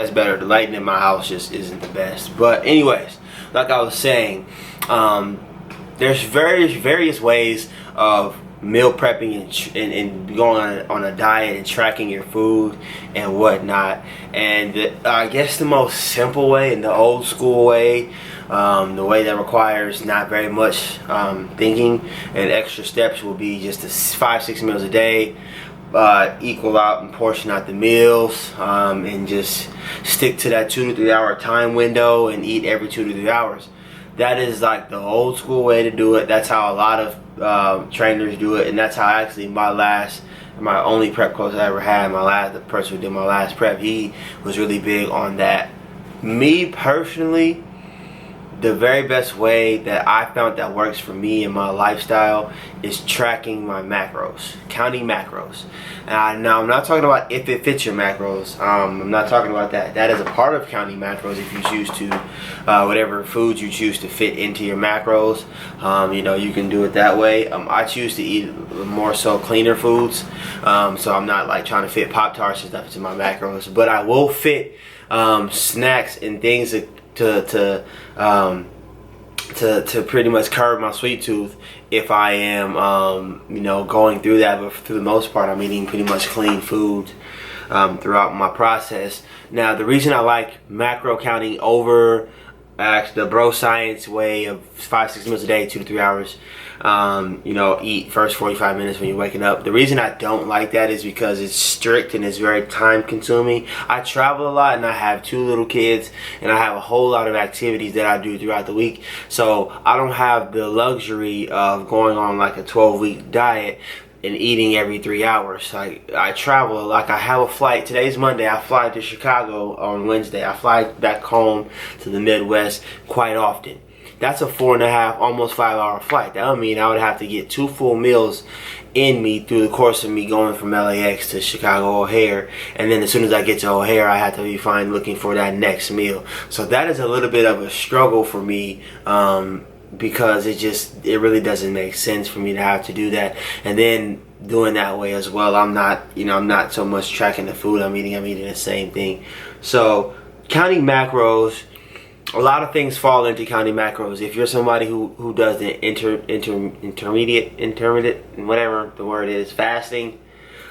That's better. The lighting in my house just isn't the best. But anyways, like I was saying, there's various ways of meal prepping and going on a diet and tracking your food and whatnot. And I guess the most simple way and the old school way, the way that requires not very much thinking and extra steps, will be just 5-6 meals a day. Equal out and portion out the meals, and just stick to that 2 to 3 hour time window and eat every 2 to 3 hours. That is like the old school way to do it. That's how a lot of trainers do it, and that's how actually my only prep coach I ever had, the person who did my last prep, he was really big on that. Me personally, the very best way that I found that works for me and my lifestyle is tracking my macros, counting macros. Now I'm not talking about if it fits your macros. I'm not talking about that. That is a part of counting macros if you choose to, whatever foods you choose to fit into your macros. You can do it that way. I choose to eat more so cleaner foods, so I'm not like trying to fit Pop-Tarts and stuff into my macros. But I will fit snacks and things to pretty much curb my sweet tooth if I am going through that. But for the most part, I'm eating pretty much clean food throughout my process. Now, the reason I like macro counting over the bro science way of 5-6 meals a day, 2 to 3 hours, eat first 45 minutes when you're waking up. The reason I don't like that is because it's strict and it's very time consuming. I travel a lot and I have 2 little kids and I have a whole lot of activities that I do throughout the week. So I don't have the luxury of going on like a 12-week diet and eating every 3 hours. I travel, like I have a flight. Today's Monday. I fly to Chicago on Wednesday. I fly back home to the Midwest quite often. That's a 4.5, almost 5-hour flight. That would mean I would have to get 2 full meals in me through the course of me going from LAX to Chicago O'Hare, and then as soon as I get to O'Hare, I have to be fine looking for that next meal. So that is a little bit of a struggle for me, because it really doesn't make sense for me to have to do that. And then doing that way as well, I'm not so much tracking the food I'm eating the same thing. So counting macros, a lot of things fall into counting macros. If you're somebody who does the intermediate, whatever the word is, fasting,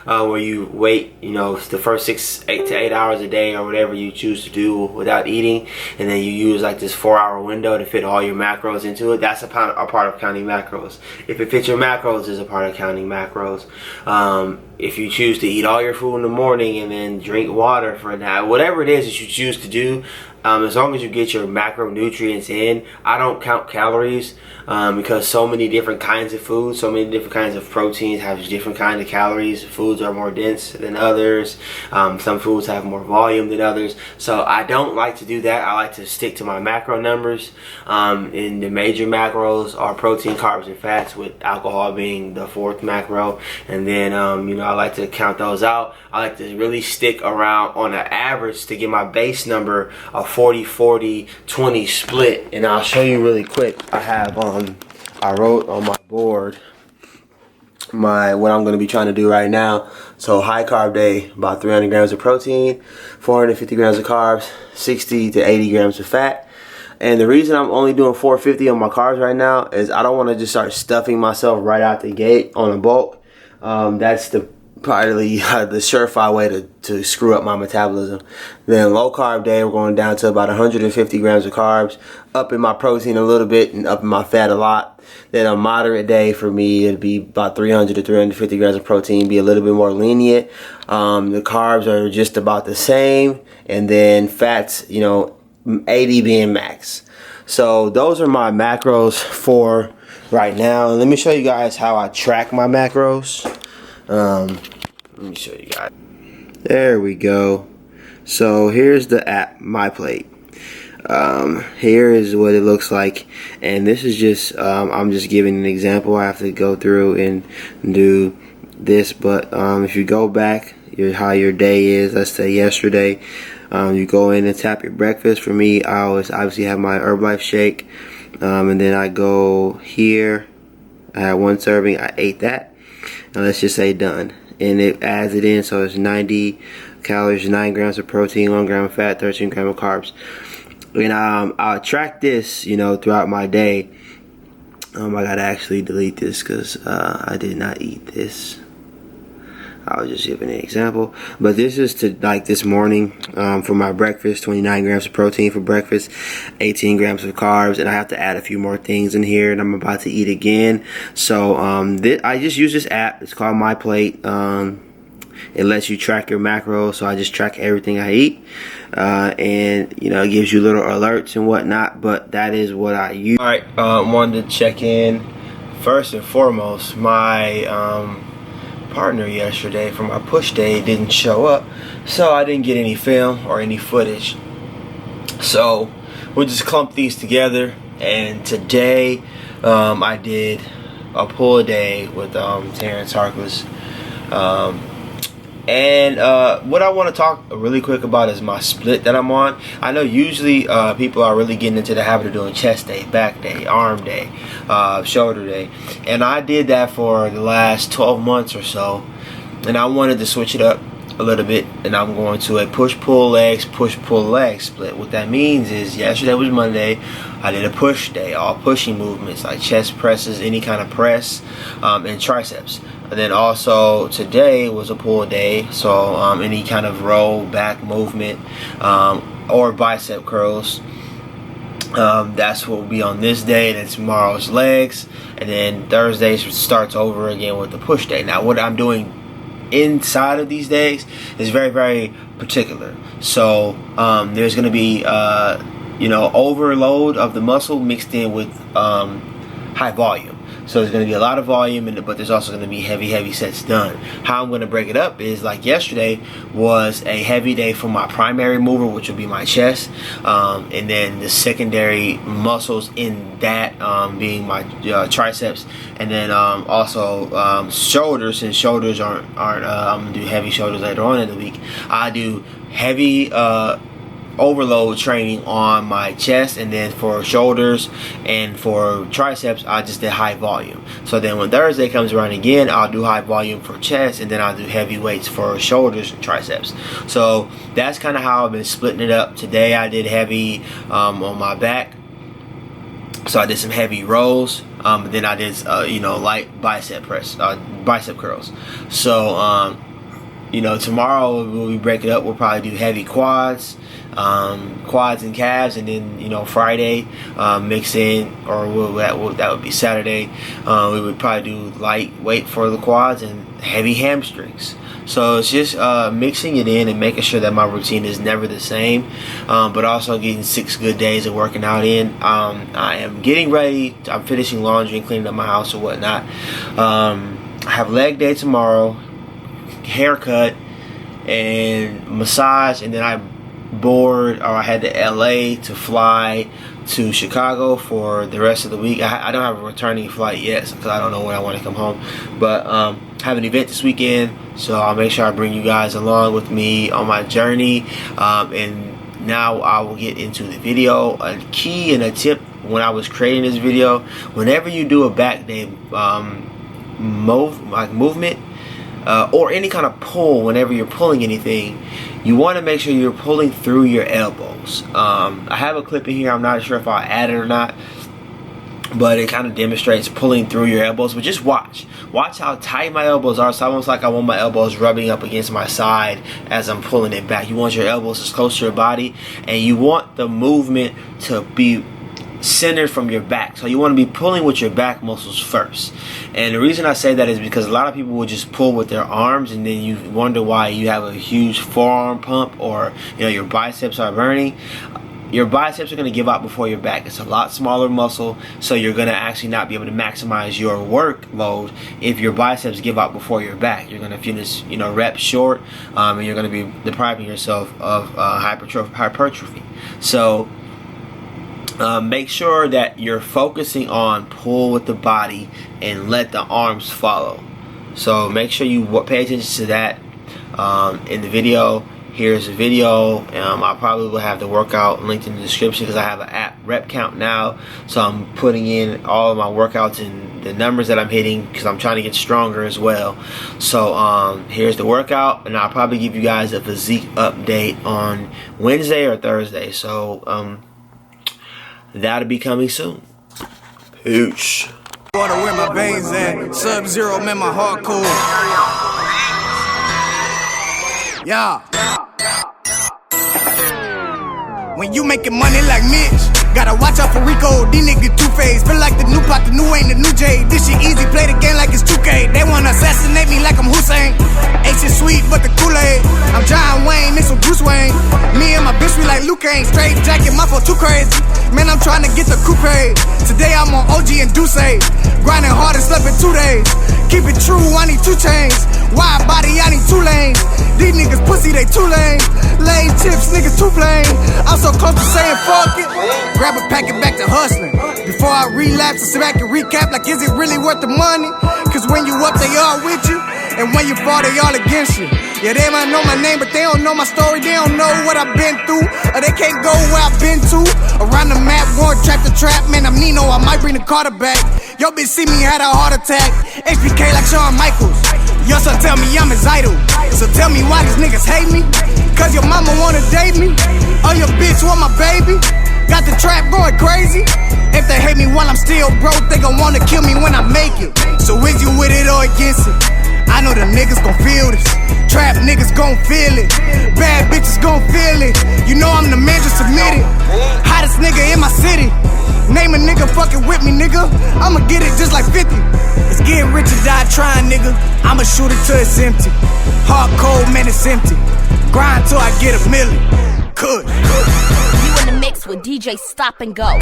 where you wait, the first 8 to 8 hours a day or whatever you choose to do without eating, and then you use like this 4-hour window to fit all your macros into it, that's a part of counting macros. If it fits your macros, is a part of counting macros. If you choose to eat all your food in the morning and then drink water for that, whatever it is that you choose to do, as long as you get your macronutrients in. I don't count calories, because so many different kinds of food, so many different kinds of proteins have different kinds of calories. Foods are more dense than others. Some foods have more volume than others. So I don't like to do that. I like to stick to my macro numbers. And the major macros are protein, carbs, and fats, with alcohol being the 4th macro. And then I like to count those out. I like to really stick around on an average to get my base number of 40-40-20 split. And I'll show you really quick. I wrote on my board what I'm going to be trying to do right now. So high carb day, about 300 grams of protein, 450 grams of carbs, 60 to 80 grams of fat. And the reason I'm only doing 450 on my carbs right now is I don't want to just start stuffing myself right out the gate on a bulk. That's probably the surefire way to screw up my metabolism. Then low carb day, we're going down to about 150 grams of carbs, upping my protein a little bit and upping my fat a lot. Then a moderate day for me, it'd be about 300 to 350 grams of protein, be a little bit more lenient. The carbs are just about the same, and then fats, 80 being max. So those are my macros for right now. Let me show you guys how I track my macros. Let me show you guys. There we go. So here's the app, MyPlate. Here is what it looks like, and this is just I'm just giving an example. I have to go through and do this, but if you go back how your day is, let's say yesterday, you go in and tap your breakfast. For me, I always obviously have my Herbalife shake, and then I go here. I had 1 serving, I ate that. and let's just say done, and it adds it in. So it's 90 calories, 9 grams of protein, 1 gram of fat, 13 grams of carbs. And I'll track this, you know, throughout my day. I gotta actually delete this because I did not eat this. I was just giving an example, but this is to like this morning for my breakfast. 29 grams of protein for breakfast, 18 grams of carbs, and I have to add a few more things in here, and I'm about to eat again. So I just use this app. It's called My Plate. It lets you track your macros, so I just track everything I eat, and you know, it gives you little alerts and whatnot. But that is what I use. All right, wanted to check in first and foremost. My partner yesterday for my push day didn't show up, so I didn't get any film or any footage. So we'll just clump these together. And today I did a pull day with Terrence Harkless. And what I want to talk really quick about is my split that I'm on. I know usually people are really getting into the habit of doing chest day, back day, arm day, shoulder day. And I did that for the last 12 months or so. And I wanted to switch it up a little bit. And I'm going to a push-pull legs, push-pull legs split. What that means is yesterday was Monday. I did a push day, all pushing movements like chest presses, any kind of press, and triceps. And then also today was a pull day, so any kind of row back movement or bicep curls. That's what will be on this day. And then tomorrow's legs, and then Thursday starts over again with the push day. Now what I'm doing inside of these days is very, very particular. So there's going to be you know, overload of the muscle mixed in with high volume. So there's going to be a lot of volume, but there's also going to be heavy sets done. How I'm going to break it up is like yesterday was a heavy day for my primary mover, which will be my chest, and then the secondary muscles in that being my triceps, and then also shoulders. Since shoulders aren't I'm going to do heavy shoulders later on in the week. I do heavy overload training on my chest, and then for shoulders and for triceps I just did high volume. So then when Thursday comes around again, I'll do high volume for chest, and then I'll do heavy weights for shoulders and triceps. So that's kind of how I've been splitting it up. Today I did heavy on my back, so I did some heavy rows, then I did you know, light bicep press, bicep curls. So you know, tomorrow when we break it up, we'll probably do heavy quads and calves, and then, you know, Friday mix in, or that would be Saturday, we would probably do light weight for the quads and heavy hamstrings. So it's just mixing it in and making sure that my routine is never the same, but also getting 6 good days of working out in. I am getting ready. I'm finishing laundry and cleaning up my house or whatnot. I have leg day tomorrow, haircut and massage, and then I had to LA to fly to Chicago for the rest of the week. I don't have a returning flight yet because I don't know when I want to come home, but I have an event this weekend, so I'll make sure I bring you guys along with me on my journey. And now I will get into the video. A key and a tip when I was creating this video: whenever you do a back day movement, or any kind of pull, whenever you're pulling anything, you want to make sure you're pulling through your elbows. I have a clip in here. I'm not sure if I'll add it or not, but it kind of demonstrates pulling through your elbows. But just watch how tight my elbows are. It's almost like I want my elbows rubbing up against my side as I'm pulling it back. You want your elbows as close to your body, and you want the movement to be centered from your back. So you want to be pulling with your back muscles first. And the reason I say that is because a lot of people will just pull with their arms, and then you wonder why you have a huge forearm pump, or, you know, your biceps are burning. Your biceps are going to give out before your back. It's a lot smaller muscle, so you're going to actually not be able to maximize your workload if your biceps give out before your back. You're going to finish, you know, reps short, and you're going to be depriving yourself of hypertrophy. So make sure that you're focusing on pull with the body and let the arms follow. So make sure you pay attention to that in the video. Here's a video. I probably will have the workout linked in the description because I have an app rep count now, so I'm putting in all of my workouts and the numbers that I'm hitting because I'm trying to get stronger as well. So here's the workout, and I'll probably give you guys a physique update on Wednesday or Thursday. So that'll be coming soon. Peace. Water where my veins at, Sub-Zero, man, my heart cool. Yeah. When you making money like Mitch, gotta watch out for Rico. These niggas two-faced, feel like the new pot, the new ain't the new J. This shit easy, play the game like it's 2K. They wanna assassinate me like I'm Hussein. Ain't shit sweet, but the Kool-Aid. I'm John Wayne, mixed with Bruce Wayne. Me and my bitch, we like Luke Kane. Straight jacket, my fault too crazy. Man, I'm trying to get the coupe. Today I'm on OG and Duce. Grinding hard and slept in 2 days. Keep it true, I need 2 chains. Wide body, I need 2 lanes. These niggas pussy, they 2 lanes. Lane chips, niggas 2 plain. I'm so close to saying fuck it. Grab a packet back to hustling. Before I relapse, I sit back and recap like, is it really worth the money? Cause when you up, they all with you. And when you fall, they all against you. Yeah, they might know my name, but they don't know my story. They don't know what I've been through, or they can't go where I've been to. Around the map, going trap to trap. Man, I'm Nino, I might bring the Carter back. Yo, bitch see me, had a heart attack. HBK like Shawn Michaels. Your son tell me I'm his idol. So tell me why these niggas hate me. Cause your mama wanna date me, or your bitch want my baby. Got the trap going crazy. If they hate me while I'm still broke, they gon' wanna kill me when I make it. So is you with it or against it? I know the niggas gon' feel this. Trap niggas gon' feel it. Bad bitches gon' feel it. You know I'm the man, just admit it. Hottest nigga in my city. Name a nigga fucking with me, nigga. I'ma get it just like 50. It's getting rich or die trying, nigga. I'ma shoot it till it's empty. Hard cold, man, it's empty. Grind till I get a million. Good. You in the mix with DJ Stop and Go.